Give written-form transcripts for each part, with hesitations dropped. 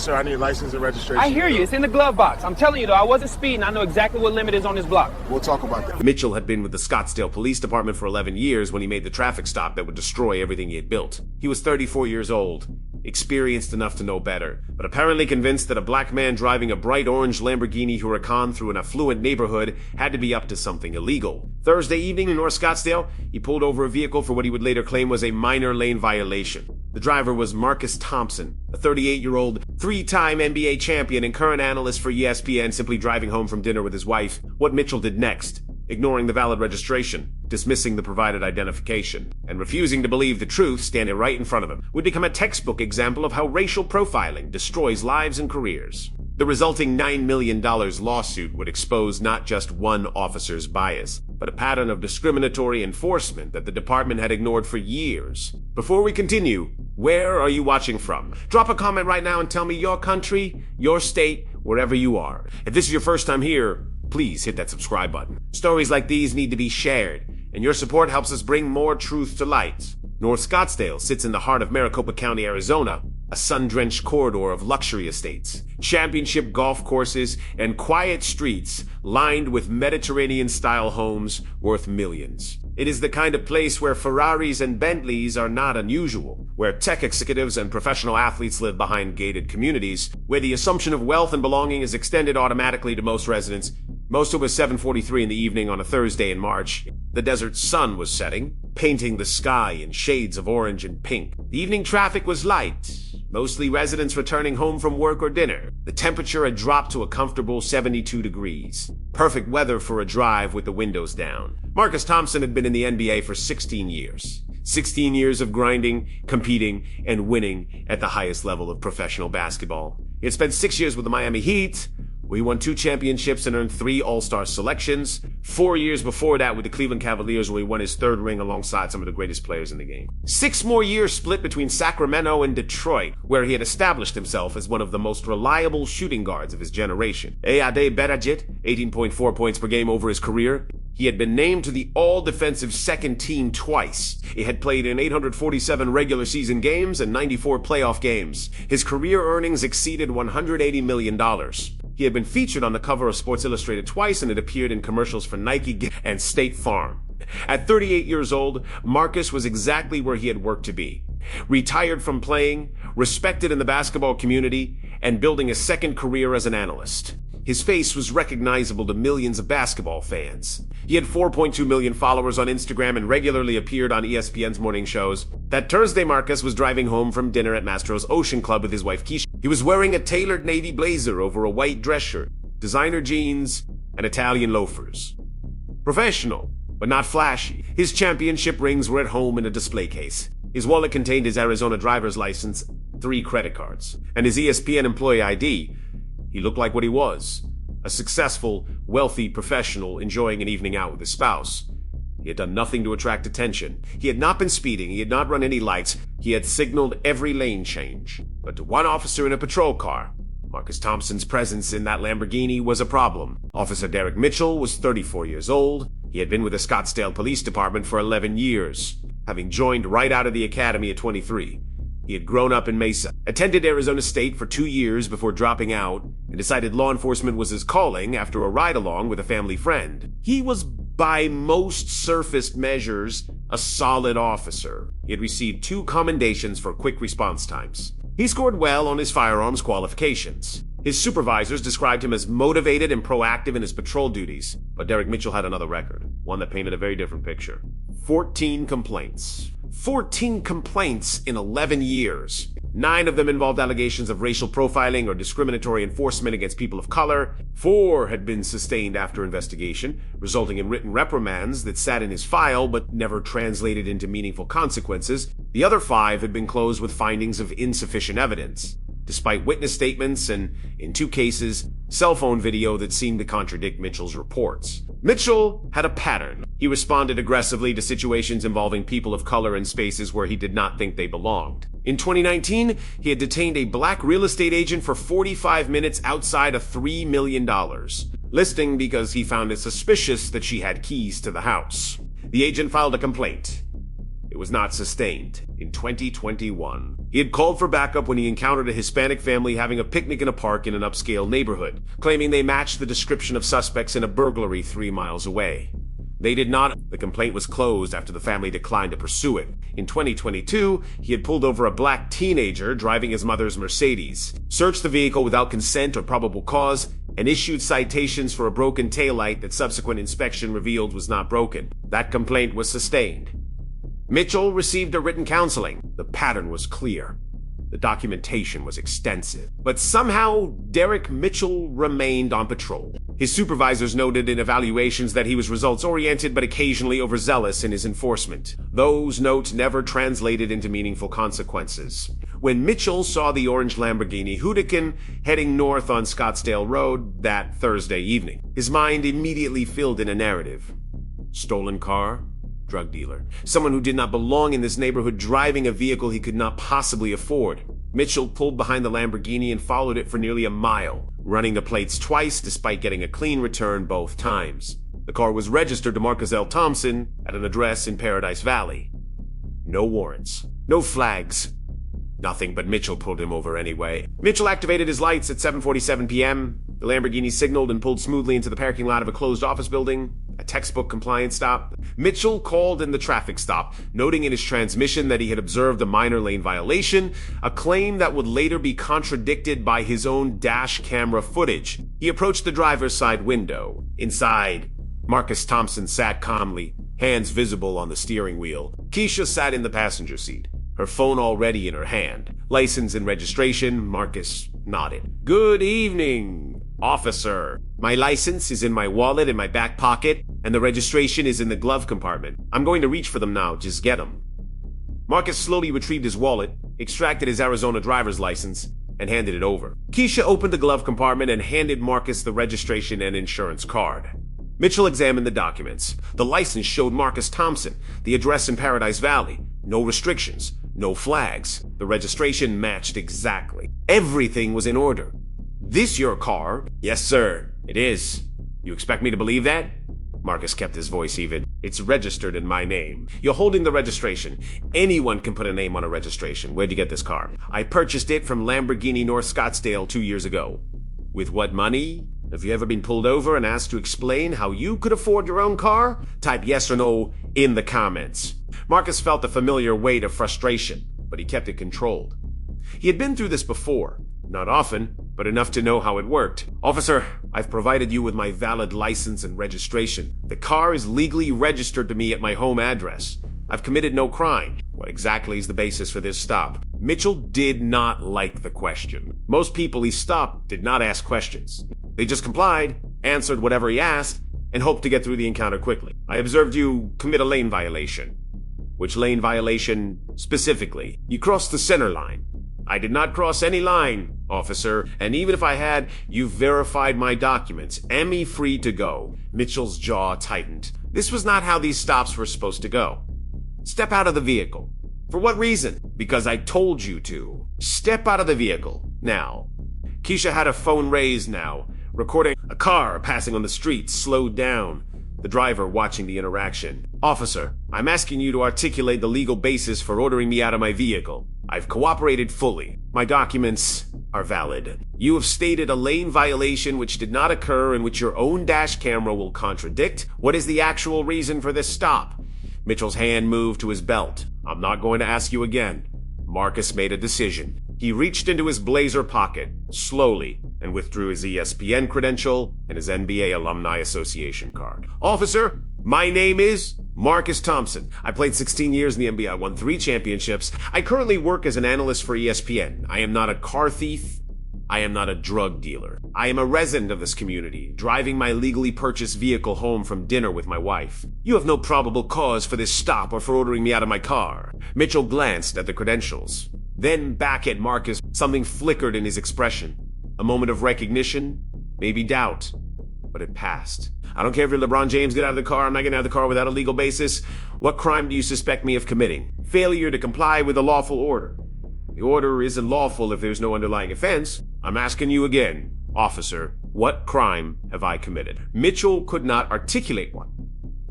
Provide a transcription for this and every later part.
Sir, I need license and registration. I hear you. It's in the glove box. I'm telling you, though, I wasn't speeding. I know exactly what limit is on this block. We'll talk about that. Mitchell had been with the Scottsdale Police Department for 11 years when he made the traffic stop that would destroy everything he had built. He was 34 years old, experienced enough to know better, but apparently convinced that a black man driving a bright orange Lamborghini Huracan through an affluent neighborhood had to be up to something illegal. Thursday evening in North Scottsdale, he pulled over a vehicle for what he would later claim was a minor lane violation. The driver was Marcus Thompson, a 38-year-old, three-time NBA champion and current analyst for ESPN, simply driving home from dinner with his wife. What Mitchell did next, ignoring the valid registration, dismissing the provided identification, and refusing to believe the truth standing right in front of him, would become a textbook example of how racial profiling destroys lives and careers. The resulting $9 million lawsuit would expose not just one officer's bias, but a pattern of discriminatory enforcement that the department had ignored for years. Before we continue, where are you watching from? Drop a comment right now and tell me your country, your state, wherever you are. If this is your first time here, please hit that subscribe button. Stories like these need to be shared, and your support helps us bring more truth to light. North Scottsdale sits in the heart of Maricopa County, Arizona, a sun-drenched corridor of luxury estates, championship golf courses, and quiet streets lined with Mediterranean-style homes worth millions. It is the kind of place where Ferraris and Bentleys are not unusual, where tech executives and professional athletes live behind gated communities, where the assumption of wealth and belonging is extended automatically to most residents. Most of it was 7:43 in the evening on a Thursday in March. The desert sun was setting, painting the sky in shades of orange and pink. The evening traffic was light, mostly residents returning home from work or dinner. The temperature had dropped to a comfortable 72 degrees. Perfect weather for a drive with the windows down. Marcus Thompson had been in the NBA for 16 years. 16 years of grinding, competing, and winning at the highest level of professional basketball. He had spent 6 years with the Miami Heat, where he won 2 championships and earned 3 All-Star selections. 4 years before that with the Cleveland Cavaliers, where he won his 3rd ring alongside some of the greatest players in the game. 6 more years split between Sacramento and Detroit, where he had established himself as one of the most reliable shooting guards of his generation. Eyade Berajit, 18.4 points per game over his career. He had been named to the all-defensive second team twice. He had played in 847 regular season games and 94 playoff games. His career earnings exceeded $180 million. He had been featured on the cover of Sports Illustrated twice and had appeared in commercials for Nike and State Farm. At 38 years old, Marcus was exactly where he had worked to be. Retired from playing, respected in the basketball community, and building a second career as an analyst. His face was recognizable to millions of basketball fans. He had 4.2 million followers on Instagram and regularly appeared on ESPN's morning shows. That Thursday, Marcus was driving home from dinner at Mastro's Ocean Club with his wife Keisha. He was wearing a tailored navy blazer over a white dress shirt, designer jeans, and Italian loafers. Professional, but not flashy. His championship rings were at home in a display case. His wallet contained his Arizona driver's license, 3 credit cards, and his ESPN employee ID. He looked like what he was, a successful, wealthy professional enjoying an evening out with his spouse. He had done nothing to attract attention. He had not been speeding. He had not run any lights. He had signaled every lane change. But to one officer in a patrol car, Marcus Thompson's presence in that Lamborghini was a problem. Officer Derek Mitchell was 34 years old. He had been with the Scottsdale Police Department for 11 years, having joined right out of the academy at 23. He had grown up in Mesa, attended Arizona State for 2 years before dropping out, and decided law enforcement was his calling after a ride-along with a family friend. He was, by most surface measures, a solid officer. He had received 2 commendations for quick response times. He scored well on his firearms qualifications. His supervisors described him as motivated and proactive in his patrol duties, but Derek Mitchell had another record, one that painted a very different picture. 14 complaints. 14 complaints in 11 years. 9 of them involved allegations of racial profiling or discriminatory enforcement against people of color. 4 had been sustained after investigation, resulting in written reprimands that sat in his file but never translated into meaningful consequences. The other 5 had been closed with findings of insufficient evidence, despite witness statements and, in 2 cases, cell phone video that seemed to contradict Mitchell's reports. Mitchell had a pattern. He responded aggressively to situations involving people of color in spaces where he did not think they belonged. In 2019, he had detained a black real estate agent for 45 minutes outside of $3 million, listing because he found it suspicious that she had keys to the house. The agent filed a complaint. It was not sustained. In 2021, He had called for backup when he encountered a Hispanic family having a picnic in a park in an upscale neighborhood, claiming they matched the description of suspects in a burglary 3 miles away. They did not. The complaint was closed after the family declined to pursue it. In 2022, he had pulled over a black teenager driving his mother's Mercedes, searched the vehicle without consent or probable cause, and issued citations for a broken taillight that subsequent inspection revealed was not broken. That complaint was sustained. Mitchell received a written counseling. The pattern was clear. The documentation was extensive. But somehow, Derek Mitchell remained on patrol. His supervisors noted in evaluations that he was results-oriented but occasionally overzealous in his enforcement. Those notes never translated into meaningful consequences. When Mitchell saw the orange Lamborghini Huracan heading north on Scottsdale Road that Thursday evening, his mind immediately filled in a narrative. Stolen car? Drug dealer. Someone who did not belong in this neighborhood driving a vehicle he could not possibly afford. Mitchell pulled behind the Lamborghini and followed it for nearly a mile, running the plates twice despite getting a clean return both times. The car was registered to Marcus L. Thompson at an address in Paradise Valley. No warrants. No flags. Nothing, but Mitchell pulled him over anyway. Mitchell activated his lights at 7:47 p.m. The Lamborghini signaled and pulled smoothly into the parking lot of a closed office building, a textbook compliance stop. Mitchell called in the traffic stop, noting in his transmission that he had observed a minor lane violation, a claim that would later be contradicted by his own dash camera footage. He approached the driver's side window. Inside, Marcus Thompson sat calmly, hands visible on the steering wheel. Keisha sat in the passenger seat, her phone already in her hand. License and registration, Marcus nodded. Good evening, officer. My license is in my wallet in my back pocket, and the registration is in the glove compartment. I'm going to reach for them now, just get them. Marcus slowly retrieved his wallet, extracted his Arizona driver's license, and handed it over. Keisha opened the glove compartment and handed Marcus the registration and insurance card. Mitchell examined the documents. The license showed Marcus Thompson, the address in Paradise Valley. No restrictions, no flags. The registration matched exactly. Everything was in order. This your car? Yes, sir, it is. You expect me to believe that? Marcus kept his voice even. It's registered in my name. You're holding the registration. Anyone can put a name on a registration. Where'd you get this car? I purchased it from Lamborghini North Scottsdale 2 years ago. With what money? Have you ever been pulled over and asked to explain how you could afford your own car? Type yes or no in the comments. Marcus felt a familiar weight of frustration, but he kept it controlled. He had been through this before. Not often, but enough to know how it worked. Officer, I've provided you with my valid license and registration. The car is legally registered to me at my home address. I've committed no crime. What exactly is the basis for this stop? Mitchell did not like the question. Most people he stopped did not ask questions. They just complied, answered whatever he asked, and hoped to get through the encounter quickly. I observed you commit a lane violation. Which lane violation specifically? You crossed the center line. I did not cross any line, officer, and even if I had, you've verified my documents. Am I free to go? Mitchell's jaw tightened. This was not how these stops were supposed to go. Step out of the vehicle. For what reason? Because I told you to. Step out of the vehicle. Now. Keisha had her phone raised now, recording a car passing on the street, slowed down. The driver watching the interaction. Officer, I'm asking you to articulate the legal basis for ordering me out of my vehicle. I've cooperated fully. My documents are valid. You have stated a lane violation which did not occur and which your own dash camera will contradict. What is the actual reason for this stop? Mitchell's hand moved to his belt. I'm not going to ask you again. Marcus made a decision. He reached into his blazer pocket, slowly, and withdrew his ESPN credential and his NBA Alumni Association card. Officer, my name is Marcus Thompson. I played 16 years in the NBA. I won 3 championships. I currently work as an analyst for ESPN. I am not a car thief. I am not a drug dealer. I am a resident of this community, driving my legally purchased vehicle home from dinner with my wife. You have no probable cause for this stop or for ordering me out of my car. Mitchell glanced at the credentials. Then back at Marcus, something flickered in his expression. A moment of recognition, maybe doubt, but it passed. I don't care if you're LeBron James, get out of the car. I'm not getting out of the car without a legal basis. What crime do you suspect me of committing? Failure to comply with a lawful order. The order isn't lawful if there's no underlying offense. I'm asking you again, officer, what crime have I committed? Mitchell could not articulate one,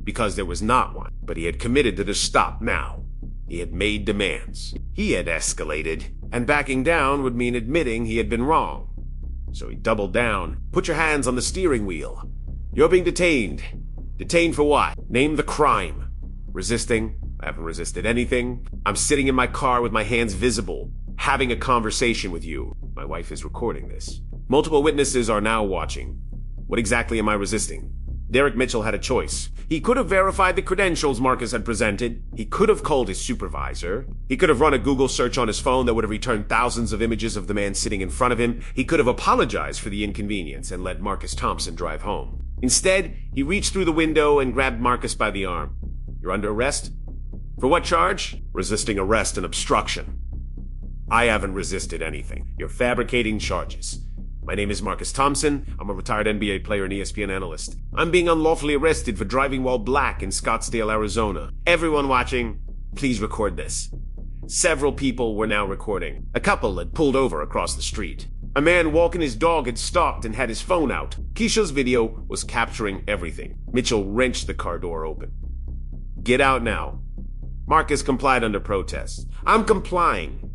because there was not one, but he had committed to the stop now. He had made demands. He had escalated. And backing down would mean admitting he had been wrong. So he doubled down. Put your hands on the steering wheel. You're being detained. Detained for what? Name the crime. Resisting? I haven't resisted anything. I'm sitting in my car with my hands visible, having a conversation with you. My wife is recording this. Multiple witnesses are now watching. What exactly am I resisting? Derek Mitchell had a choice. He could have verified the credentials Marcus had presented. He could have called his supervisor. He could have run a Google search on his phone that would have returned thousands of images of the man sitting in front of him. He could have apologized for the inconvenience and let Marcus Thompson drive home. Instead, he reached through the window and grabbed Marcus by the arm. You're under arrest? For what charge? Resisting arrest and obstruction. I haven't resisted anything. You're fabricating charges. My name is Marcus Thompson. I'm a retired NBA player and ESPN analyst. I'm being unlawfully arrested for driving while black in Scottsdale, Arizona. Everyone watching, please record this. Several people were now recording. A couple had pulled over across the street. A man walking his dog had stopped and had his phone out. Keisha's video was capturing everything. Mitchell wrenched the car door open. Get out now. Marcus complied under protest. I'm complying.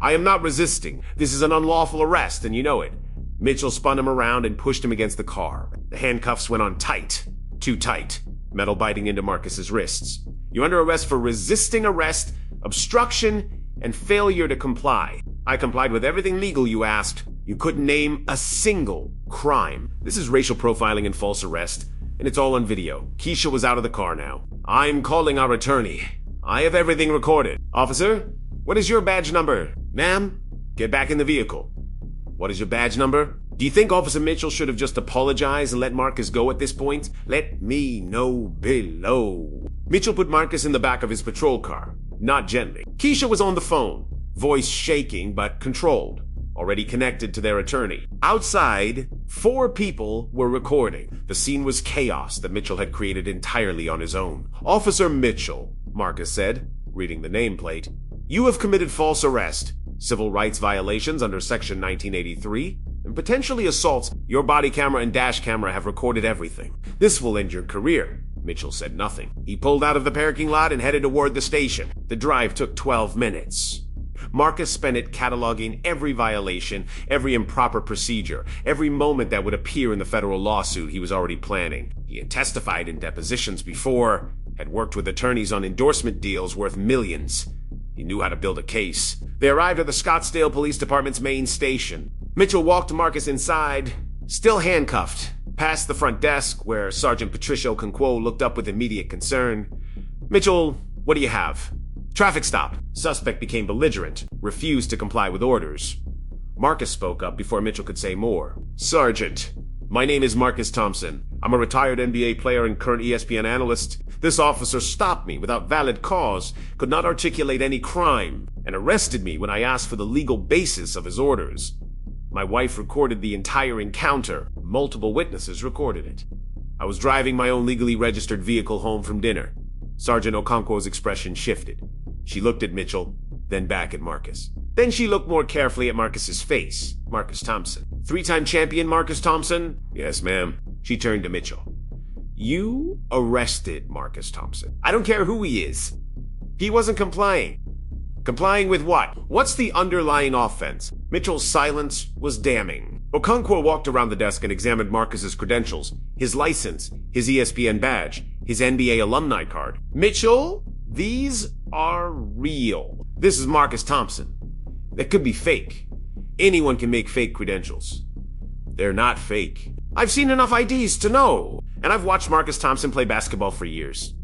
I am not resisting. This is an unlawful arrest, and you know it. Mitchell spun him around and pushed him against the car. The handcuffs went on tight. Too tight. Metal biting into Marcus's wrists. You're under arrest for resisting arrest, obstruction, and failure to comply. I complied with everything legal you asked. You couldn't name a single crime. This is racial profiling and false arrest, and it's all on video. Keisha was out of the car now. I'm calling our attorney. I have everything recorded. Officer, what is your badge number? Ma'am, get back in the vehicle. What is your badge number? Do you think Officer Mitchell should have just apologized and let Marcus go at this point? Let me know below. Mitchell put Marcus in the back of his patrol car, not gently. Keisha was on the phone, voice shaking but controlled, already connected to their attorney. Outside, 4 people were recording. The scene was chaos that Mitchell had created entirely on his own. Officer Mitchell, Marcus said, reading the nameplate, you have committed false arrest, civil rights violations under Section 1983, and potentially assaults. Your body camera and dash camera have recorded everything. This will end your career. Mitchell said nothing. He pulled out of the parking lot and headed toward the station. The drive took 12 minutes. Marcus spent it cataloging every violation, every improper procedure, every moment that would appear in the federal lawsuit he was already planning. He had testified in depositions before, had worked with attorneys on endorsement deals worth millions. He knew how to build a case. They arrived at the Scottsdale Police Department's main station. Mitchell walked Marcus inside, still handcuffed, past the front desk where Sergeant Patricia Okonkwo looked up with immediate concern. Mitchell, what do you have? Traffic stop. Suspect became belligerent, refused to comply with orders. Marcus spoke up before Mitchell could say more. Sergeant, my name is Marcus Thompson. I'm a retired NBA player and current ESPN analyst. This officer stopped me without valid cause, could not articulate any crime, and arrested me when I asked for the legal basis of his orders. My wife recorded the entire encounter. Multiple witnesses recorded it. I was driving my own legally registered vehicle home from dinner. Sergeant Okonkwo's expression shifted. She looked at Mitchell, then back at Marcus. Then she looked more carefully at Marcus's face. Marcus Thompson. 3-time champion Marcus Thompson? Yes, ma'am. She turned to Mitchell. You arrested Marcus Thompson. I don't care who he is. He wasn't complying. Complying with what? What's the underlying offense? Mitchell's silence was damning. Okonkwo walked around the desk and examined Marcus's credentials, his license, his ESPN badge, his NBA alumni card. Mitchell, these are real. This is Marcus Thompson. That could be fake. Anyone can make fake credentials. They're not fake. I've seen enough IDs to know, and I've watched Marcus Thompson play basketball for years.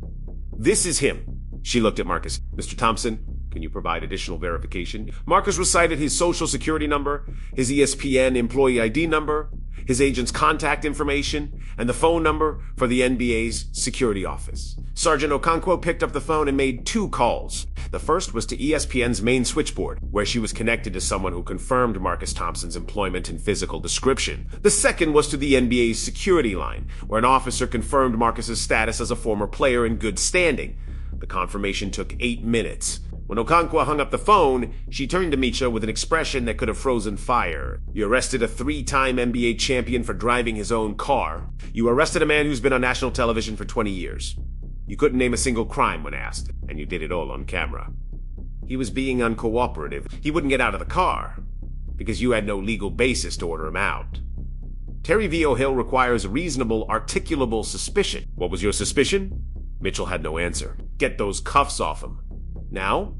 This is him. She looked at Marcus. Mr. Thompson, can you provide additional verification? Marcus recited his social security number, his ESPN employee ID number, his agent's contact information, and the phone number for the NBA's security office. Sergeant Okonkwo picked up the phone and made 2 calls. The first was to ESPN's main switchboard, where she was connected to someone who confirmed Marcus Thompson's employment and physical description. The second was to the NBA's security line, where an officer confirmed Marcus's status as a former player in good standing. The confirmation took 8 minutes. When Okonkwo hung up the phone, she turned to Misha with an expression that could have frozen fire. You arrested a 3-time NBA champion for driving his own car. You arrested a man who's been on national television for 20 years. You couldn't name a single crime when asked, and you did it all on camera. He was being uncooperative. He wouldn't get out of the car because you had no legal basis to order him out. Terry v. O'Hill requires reasonable, articulable suspicion. What was your suspicion? Mitchell had no answer. Get those cuffs off him. Now?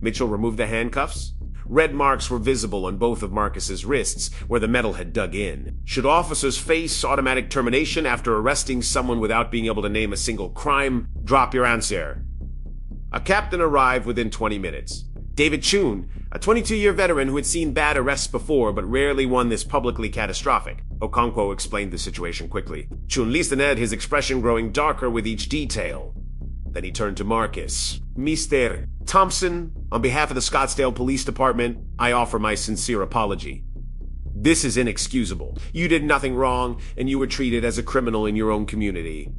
Mitchell removed the handcuffs. Red marks were visible on both of Marcus's wrists, where the metal had dug in. Should officers face automatic termination after arresting someone without being able to name a single crime? Drop your answer. A captain arrived within 20 minutes. David Chun, a 22-year veteran who had seen bad arrests before but rarely one this publicly catastrophic. Okonkwo explained the situation quickly. Chun listened, his expression growing darker with each detail. Then he turned to Marcus. Mr. Thompson, on behalf of the Scottsdale Police Department, I offer my sincere apology. This is inexcusable. You did nothing wrong, and you were treated as a criminal in your own community.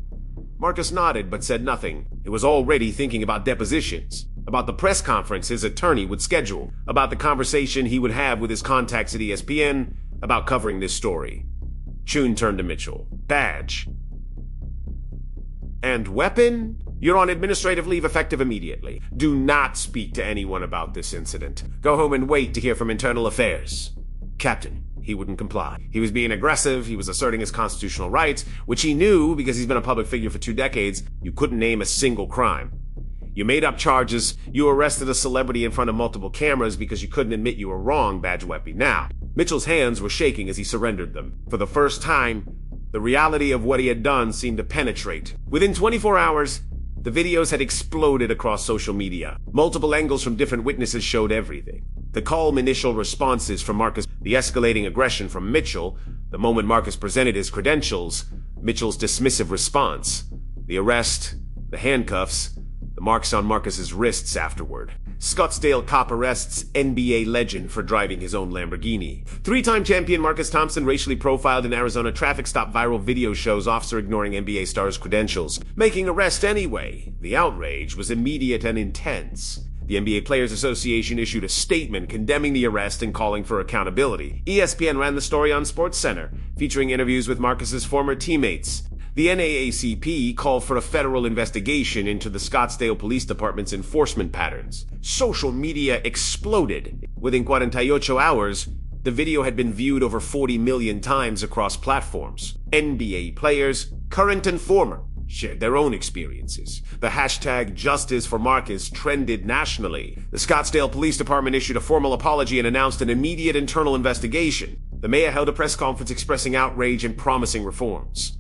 Marcus nodded but said nothing. He was already thinking about depositions, about the press conference his attorney would schedule, about the conversation he would have with his contacts at ESPN, about covering this story. Chun turned to Mitchell. Badge. And weapon? You're on administrative leave effective immediately. Do not speak to anyone about this incident. Go home and wait to hear from Internal Affairs. Captain, he wouldn't comply. He was being aggressive, he was asserting his constitutional rights, which he knew because he's been a public figure for 2 decades. You couldn't name a single crime. You made up charges, you arrested a celebrity in front of multiple cameras because you couldn't admit you were wrong, Badge Weppy. Now, Mitchell's hands were shaking as he surrendered them. For the first time, the reality of what he had done seemed to penetrate. Within 24 hours, the videos had exploded across social media. Multiple angles from different witnesses showed everything. The calm initial responses from Marcus, the escalating aggression from Mitchell, the moment Marcus presented his credentials, Mitchell's dismissive response, the arrest, the handcuffs, the marks on Marcus's wrists afterward. Scottsdale cop arrests NBA legend for driving his own Lamborghini. 3-time champion Marcus Thompson racially profiled in Arizona traffic stop. Viral video shows officer ignoring NBA star's credentials, making arrest anyway. The outrage was immediate and intense. The NBA Players Association issued a statement condemning the arrest and calling for accountability. ESPN ran the story on SportsCenter, featuring interviews with Marcus's former teammates. The NAACP called for a federal investigation into the Scottsdale Police Department's enforcement patterns. Social media exploded. Within 48 hours, the video had been viewed over 40 million times across platforms. NBA players, current and former, shared their own experiences. The hashtag Justice for Marcus trended nationally. The Scottsdale Police Department issued a formal apology and announced an immediate internal investigation. The mayor held a press conference expressing outrage and promising reforms.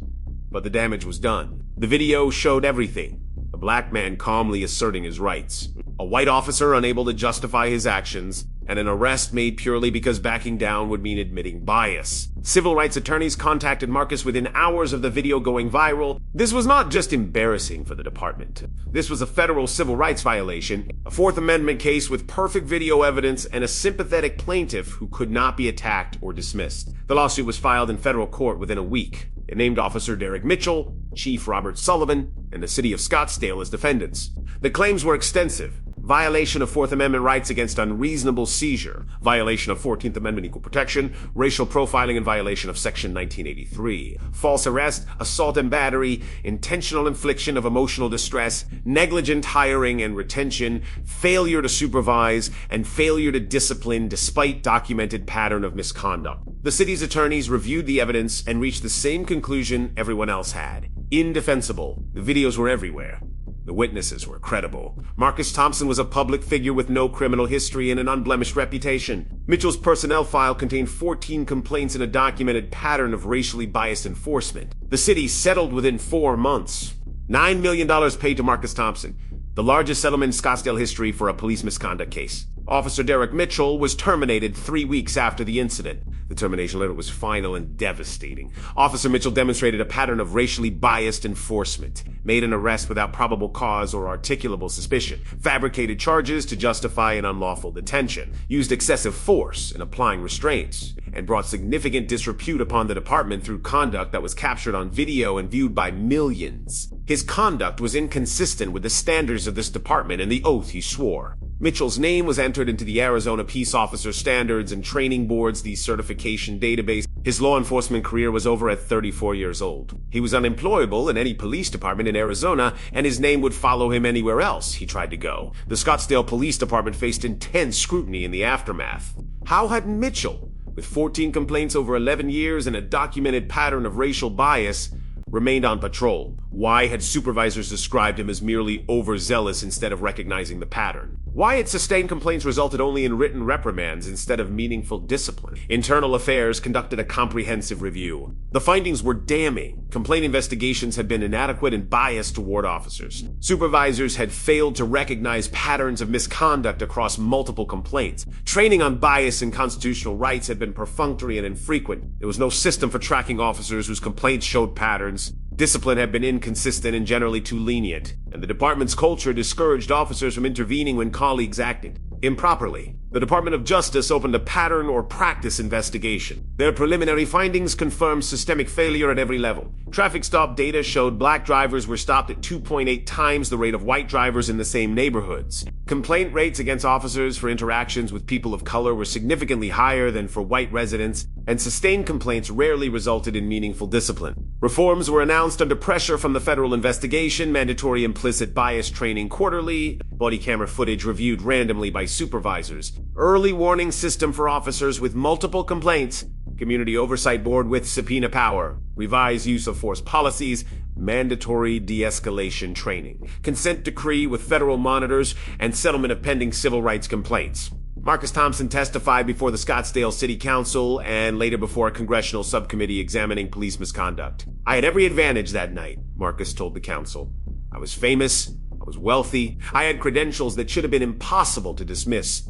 But the damage was done. The video showed everything. A black man calmly asserting his rights. A white officer unable to justify his actions, and an arrest made purely because backing down would mean admitting bias. Civil rights attorneys contacted Marcus within hours of the video going viral. This was not just embarrassing for the department. This was a federal civil rights violation, a Fourth Amendment case with perfect video evidence and a sympathetic plaintiff who could not be attacked or dismissed. The lawsuit was filed in federal court within a week. It named Officer Derek Mitchell, Chief Robert Sullivan, and the city of Scottsdale as defendants. The claims were extensive. Violation of Fourth Amendment rights against unreasonable seizure, violation of 14th Amendment equal protection, racial profiling and violation of Section 1983, false arrest, assault and battery, intentional infliction of emotional distress, negligent hiring and retention, failure to supervise, and failure to discipline despite documented pattern of misconduct. The city's attorneys reviewed the evidence and reached the same conclusion everyone else had. Indefensible. The videos were everywhere. The witnesses were credible. Marcus Thompson was a public figure with no criminal history and an unblemished reputation. Mitchell's personnel file contained 14 complaints and a documented pattern of racially biased enforcement. The city settled within 4 months. $9 million paid to Marcus Thompson, the largest settlement in Scottsdale history for a police misconduct case. Officer Derek Mitchell was terminated 3 weeks after the incident. The termination letter was final and devastating. Officer Mitchell demonstrated a pattern of racially biased enforcement, made an arrest without probable cause or articulable suspicion, fabricated charges to justify an unlawful detention, used excessive force in applying restraints, and brought significant disrepute upon the department through conduct that was captured on video and viewed by millions. His conduct was inconsistent with the standards of this department and the oath he swore. Mitchell's name was entered into the Arizona Peace Officer Standards and Training Board's the certification database. His law enforcement career was over at 34 years old. He was unemployable in any police department in Arizona, and his name would follow him anywhere else he tried to go. The Scottsdale Police Department faced intense scrutiny in the aftermath. How had Mitchell, with 14 complaints over 11 years and a documented pattern of racial bias, remained on patrol? Why had supervisors described him as merely overzealous instead of recognizing the pattern? Why had sustained complaints resulted only in written reprimands instead of meaningful discipline? Internal Affairs conducted a comprehensive review. The findings were damning. Complaint investigations had been inadequate and biased toward officers. Supervisors had failed to recognize patterns of misconduct across multiple complaints. Training on bias and constitutional rights had been perfunctory and infrequent. There was no system for tracking officers whose complaints showed patterns. Discipline had been inconsistent and generally too lenient, and the department's culture discouraged officers from intervening when colleagues acted improperly. The Department of Justice opened a pattern or practice investigation. Their preliminary findings confirmed systemic failure at every level. Traffic stop data showed black drivers were stopped at 2.8 times the rate of white drivers in the same neighborhoods. Complaint rates against officers for interactions with people of color were significantly higher than for white residents, and sustained complaints rarely resulted in meaningful discipline. Reforms were announced under pressure from the federal investigation, mandatory implicit bias training quarterly, body camera footage reviewed randomly by supervisors, early warning system for officers with multiple complaints, community oversight board with subpoena power, revised use of force policies, mandatory de-escalation training, consent decree with federal monitors, and settlement of pending civil rights complaints. Marcus Thompson testified before the Scottsdale City Council and later before a congressional subcommittee examining police misconduct. I had every advantage that night, Marcus told the council. I was famous. I was wealthy. I had credentials that should have been impossible to dismiss.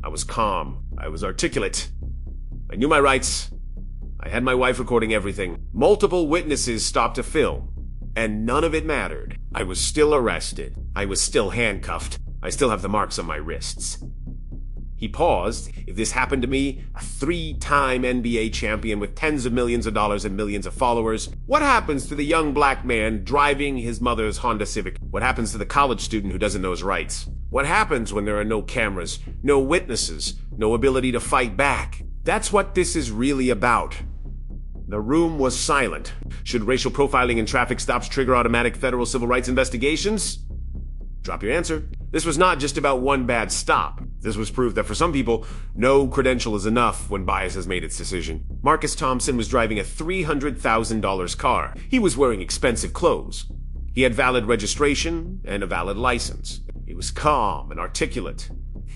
I was calm. I was articulate. I knew my rights. I had my wife recording everything. Multiple witnesses stopped to film, and none of it mattered. I was still arrested. I was still handcuffed. I still have the marks on my wrists. He paused. If this happened to me, a 3-time NBA champion with tens of millions of dollars and millions of followers, what happens to the young black man driving his mother's Honda Civic? What happens to the college student who doesn't know his rights? What happens when there are no cameras, no witnesses, no ability to fight back? That's what this is really about. The room was silent. Should racial profiling and traffic stops trigger automatic federal civil rights investigations? Drop your answer. This was not just about one bad stop. This was proof that for some people, no credential is enough when bias has made its decision. Marcus Thompson was driving a $300,000 car. He was wearing expensive clothes. He had valid registration and a valid license. He was calm and articulate.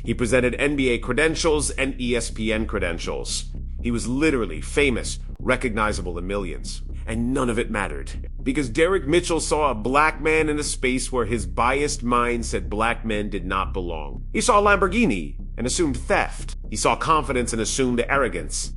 He presented NBA credentials and ESPN credentials. He was literally famous, recognizable in millions. And none of it mattered. Because Derek Mitchell saw a black man in a space where his biased mind said black men did not belong. He saw a Lamborghini and assumed theft. He saw confidence and assumed arrogance.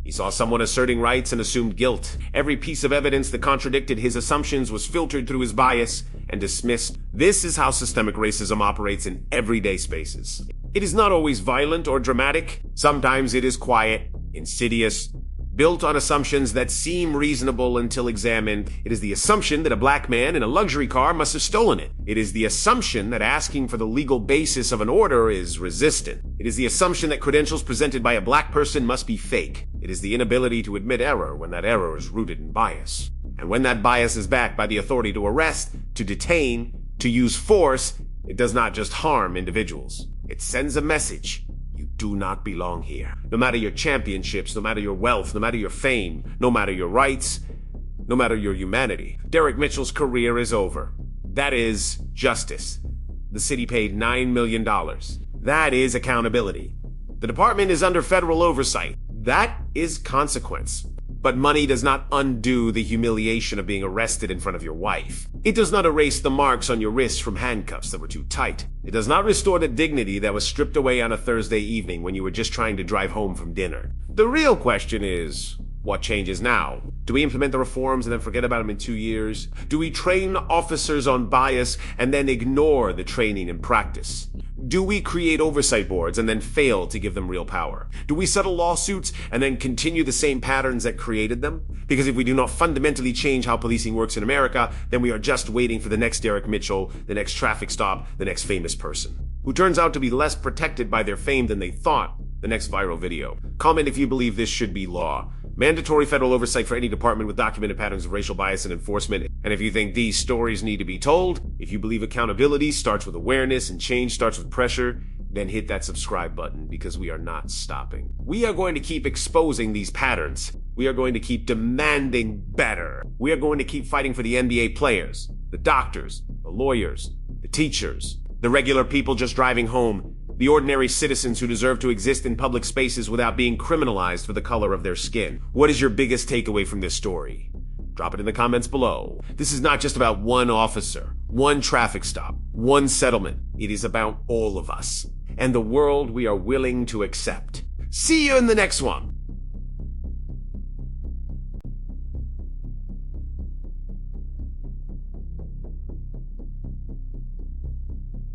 He saw someone asserting rights and assumed guilt. Every piece of evidence that contradicted his assumptions was filtered through his bias and dismissed. This is how systemic racism operates in everyday spaces. It is not always violent or dramatic. Sometimes it is quiet, insidious, built on assumptions that seem reasonable until examined. It is the assumption that a black man in a luxury car must have stolen it. It is the assumption that asking for the legal basis of an order is resistant. It is the assumption that credentials presented by a black person must be fake. It is the inability to admit error when that error is rooted in bias. And when that bias is backed by the authority to arrest, to detain, to use force, it does not just harm individuals. It sends a message. You do not belong here. No matter your championships, no matter your wealth, no matter your fame, no matter your rights, no matter your humanity. Derek Mitchell's career is over. That is justice. The city paid $9 million. That is accountability. The department is under federal oversight. That is consequence. But money does not undo the humiliation of being arrested in front of your wife. It does not erase the marks on your wrists from handcuffs that were too tight. It does not restore the dignity that was stripped away on a Thursday evening when you were just trying to drive home from dinner. The real question is, what changes now? Do we implement the reforms and then forget about them in 2 years? Do we train officers on bias and then ignore the training and practice? Do we create oversight boards and then fail to give them real power? Do we settle lawsuits and then continue the same patterns that created them? Because if we do not fundamentally change how policing works in America, then we are just waiting for the next Derek Mitchell, the next traffic stop, the next famous person. who turns out to be less protected by their fame than they thought. The next viral video. Comment if you believe this should be law. Mandatory federal oversight for any department with documented patterns of racial bias and enforcement. And if you think these stories need to be told, if you believe accountability starts with awareness and change starts with pressure, then hit that subscribe button, because we are not stopping. We are going to keep exposing these patterns. We are going to keep demanding better. We are going to keep fighting for the NBA players, the doctors, the lawyers, the teachers, the regular people just driving home, the ordinary citizens who deserve to exist in public spaces without being criminalized for the color of their skin. What is your biggest takeaway from this story? Drop it in the comments below. This is not just about one officer, one traffic stop, one settlement. It is about all of us and the world we are willing to accept. See you in the next one.